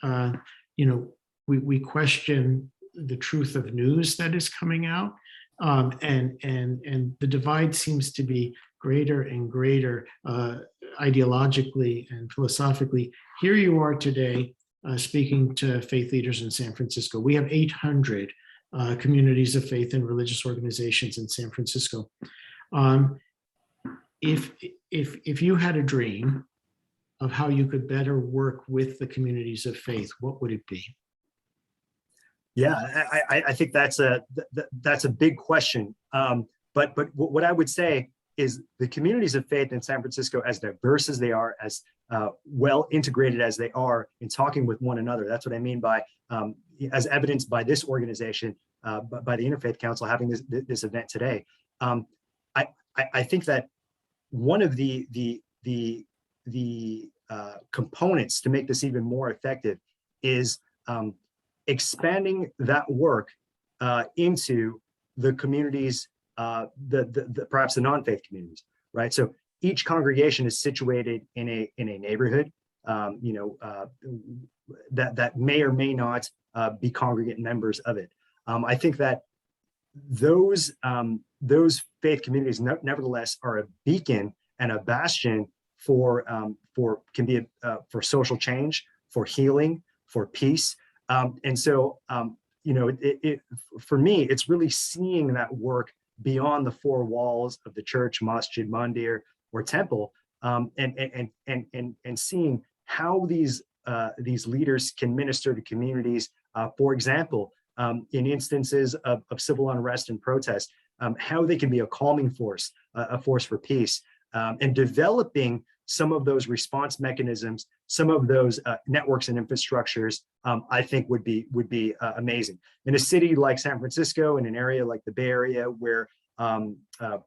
we question the truth of news that is coming out, and the divide seems to be greater and greater ideologically and philosophically. Here you are today speaking to faith leaders in San Francisco. We have 800 communities of faith and religious organizations in San Francisco. If you had a dream of how you could better work with the communities of faith, what would it be? Yeah, I think that's a big question. But what I would say is the communities of faith in San Francisco, as diverse as they are, as well integrated as they are in talking with one another. That's what I mean by, as evidenced by this organization, by the Interfaith Council having this event today. I think that one of the components to make this even more effective is expanding that work into the communities, perhaps the non-faith communities, right? So each congregation is situated in a neighborhood, that may or may not be congregant members of it. I think that those faith communities, nevertheless, are a beacon and a bastion for social change, for healing, for peace. And so, for me, it's really seeing that work beyond the four walls of the church, masjid, mandir, or temple, and seeing how these leaders can minister to communities. For example, in instances of civil unrest and protest, how they can be a calming force, a force for peace, and developing some of those response mechanisms, some of those networks and infrastructures, I think would be amazing. In a city like San Francisco, in an area like the Bay Area, where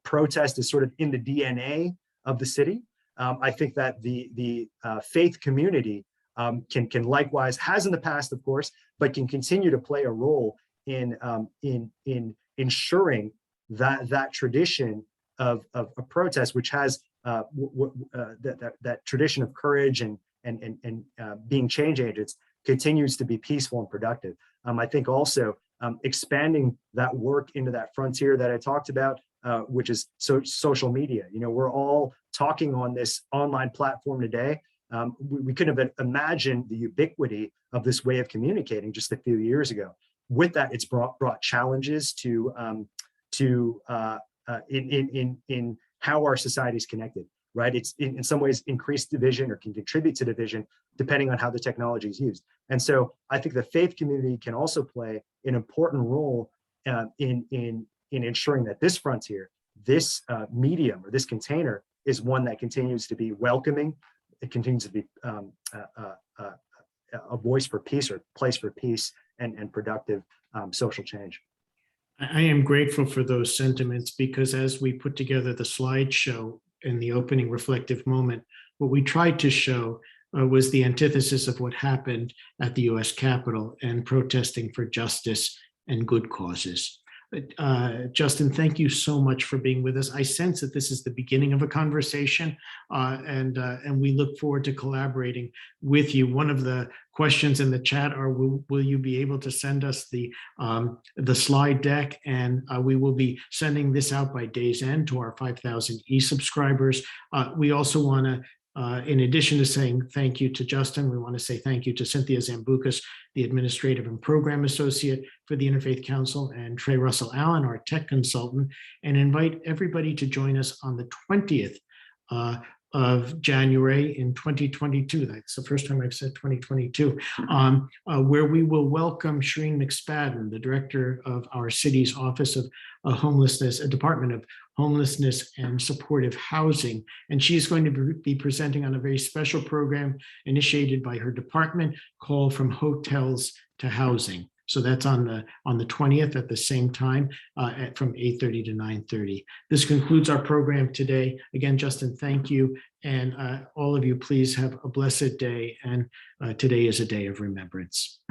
protest is sort of in the DNA of the city, I think that the faith community can likewise, has in the past, of course, but can continue to play a role in ensuring that tradition of protest, which has that tradition of courage and being change agents, continues to be peaceful and productive. I think also expanding that work into that frontier that I talked about, which is social media. We're all talking on this online platform today. We couldn't have imagined the ubiquity of this way of communicating just a few years ago. With that, it's brought challenges to in how our society is connected, right? It's in some ways increased division or can contribute to division depending on how the technology is used. And so I think the faith community can also play an important role in ensuring that this frontier, this medium or this container is one that continues to be welcoming. It continues to be a voice for peace or place for peace and productive social change. I am grateful for those sentiments, because as we put together the slideshow in the opening reflective moment, what we tried to show was the antithesis of what happened at the US Capitol and protesting for justice and good causes. Justin, thank you so much for being with us. I sense that this is the beginning of a conversation, and we look forward to collaborating with you. One of the questions in the chat are, will you be able to send us the slide deck? And we will be sending this out by day's end to our 5,000 e-subscribers. We also want to, in addition to saying thank you to Justin, we want to say thank you to Cynthia Zambucas, the Administrative and Program Associate for the Interfaith Council, and Trey Russell Allen, our tech consultant, and invite everybody to join us on the 20th of January in 2022. That's the first time I've said 2022, where we will welcome Shereen McSpadden, the director of our city's Office of Homelessness, Department of Homelessness and Supportive Housing. And she's going to be presenting on a very special program initiated by her department called From Hotels to Housing. So that's on the 20th at the same time from 8:30 to 9:30. This concludes our program today. Again, Justin, thank you. And all of you, please have a blessed day. And today is a day of remembrance.